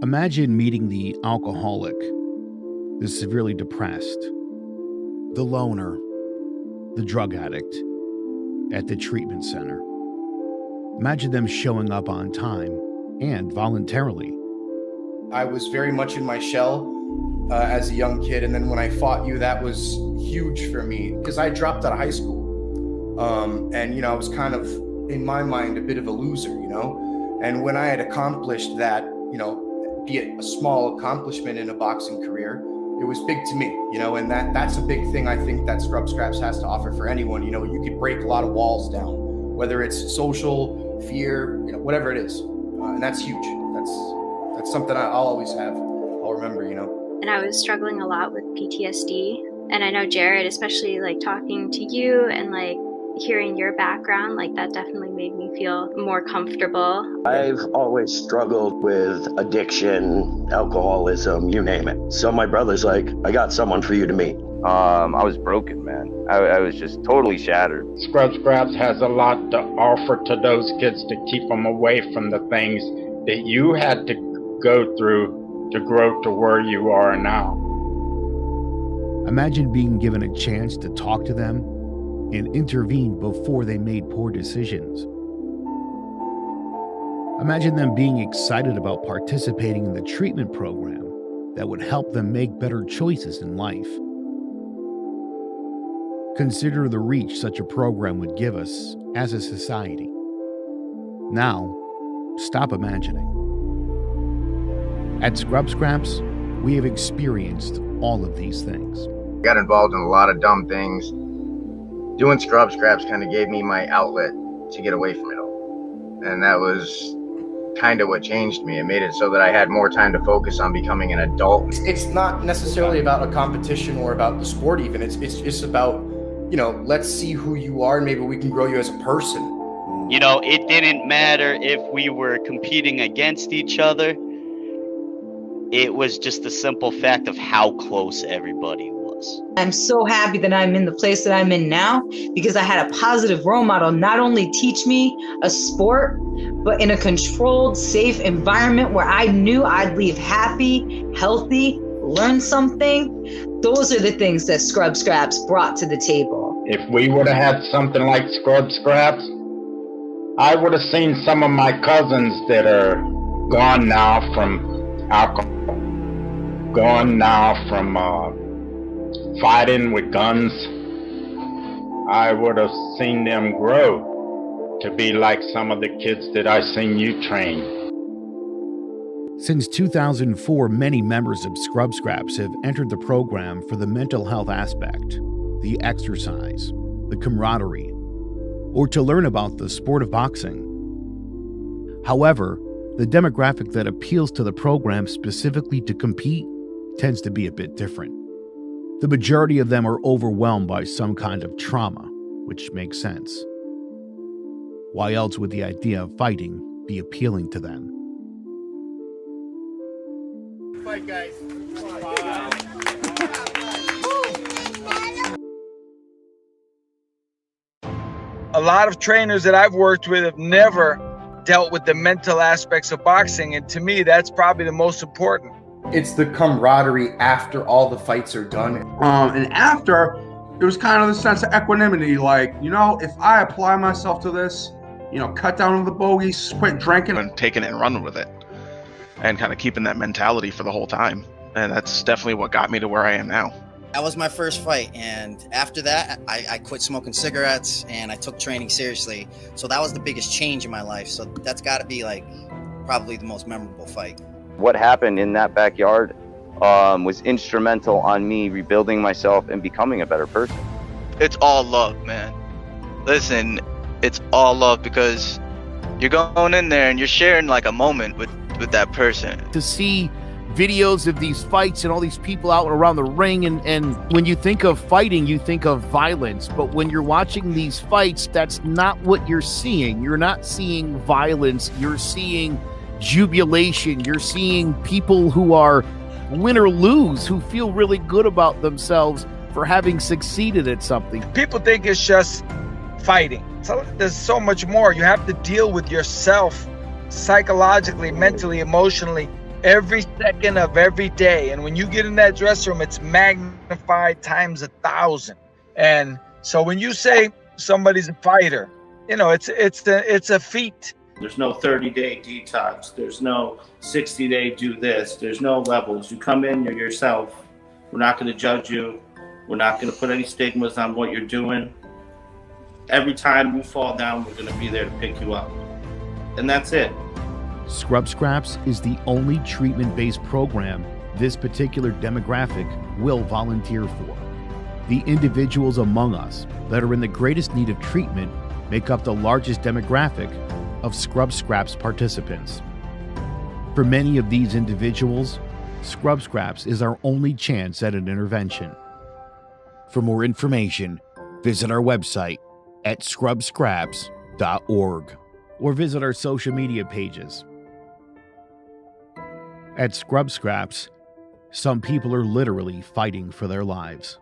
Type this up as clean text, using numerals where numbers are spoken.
Imagine meeting the alcoholic, the severely depressed, the loner, the drug addict at the treatment center. Imagine them showing up on time and voluntarily. I was very much in my shell as a young kid, and then when I fought you, that was huge for me because I dropped out of high school. And I was kind of, in my mind, a bit of a loser, and when I had accomplished that, be it a small accomplishment in a boxing career, it was big to me, and that's a big thing I think that Scrub Scraps has to offer for anyone. You could break a lot of walls down, whether it's social, fear, whatever it is. And that's huge. That's something I'll always have. I'll remember, And I was struggling a lot with PTSD. And I know Jared, especially like talking to you and like hearing your background, like that definitely made me feel more comfortable. I've always struggled with addiction, alcoholism, you name it. So my brother's like, I got someone for you to meet. I was broken, man. I was just totally shattered. Scrub Scraps has a lot to offer to those kids to keep them away from the things that you had to go through to grow to where you are now. Imagine being given a chance to talk to them and intervene before they made poor decisions. Imagine them being excited about participating in the treatment program that would help them make better choices in life. Consider the reach such a program would give us as a society. Now, stop imagining. At Scrub Scraps, we have experienced all of these things. Got involved in a lot of dumb things. Doing Scrub Scraps kind of gave me my outlet to get away from it all. And that was kind of what changed me. It made it so that I had more time to focus on becoming an adult. It's not necessarily about a competition or about the sport even. It's just about, let's see who you are and maybe we can grow you as a person. It didn't matter if we were competing against each other. It was just the simple fact of how close everybody was. I'm so happy that I'm in the place that I'm in now because I had a positive role model not only teach me a sport, but in a controlled, safe environment where I knew I'd leave happy, healthy, learn something. Those are the things that Scrub Scraps brought to the table. If we would have had something like Scrub Scraps, I would have seen some of my cousins that are gone now from alcohol, gone now from fighting with guns. I would have seen them grow to be like some of the kids that I seen you train. Since 2004, many members of Scrub Scraps have entered the program for the mental health aspect, the exercise, the camaraderie, or to learn about the sport of boxing. However, the demographic that appeals to the program specifically to compete tends to be a bit different. The majority of them are overwhelmed by some kind of trauma, which makes sense. Why else would the idea of fighting be appealing to them? Fight, guys. A lot of trainers that I've worked with have never dealt with the mental aspects of boxing, and to me, that's probably the most important. It's the camaraderie after all the fights are done. And after, there was kind of the sense of equanimity, like, if I apply myself to this, cut down on the bogeys, quit drinking. And taking it and running with it and kind of keeping that mentality for the whole time. And that's definitely what got me to where I am now. That was my first fight, and after that, I quit smoking cigarettes and I took training seriously. So that was the biggest change in my life. So that's got to be probably the most memorable fight. What happened in that backyard was instrumental on me rebuilding myself and becoming a better person. It's all love, man. Listen, it's all love because you're going in there and you're sharing a moment with that person. To see videos of these fights and all these people out around the ring, and when you think of fighting, you think of violence, but when you're watching these fights, that's not what you're seeing. You're not seeing violence, you're seeing jubilation, you're seeing people who are win or lose, who feel really good about themselves for having succeeded at something. People think it's just fighting. So there's so much more. You have to deal with yourself psychologically, mentally, emotionally, every second of every day. And when you get in that dressing room, it's magnified times 1,000. And so when you say somebody's a fighter, you know, it's a feat. There's no 30-day detox. There's no 60-day do this. There's no levels. You come in, you're yourself. We're not going to judge you. We're not going to put any stigmas on what you're doing. Every time you fall down, we're going to be there to pick you up. And that's it. Scrub Scraps is the only treatment-based program this particular demographic will volunteer for. The individuals among us that are in the greatest need of treatment make up the largest demographic of Scrub Scraps participants. For many of these individuals, Scrub Scraps is our only chance at an intervention. For more information, visit our website at scrubscraps.org or visit our social media pages. At Scrub Scraps, some people are literally fighting for their lives.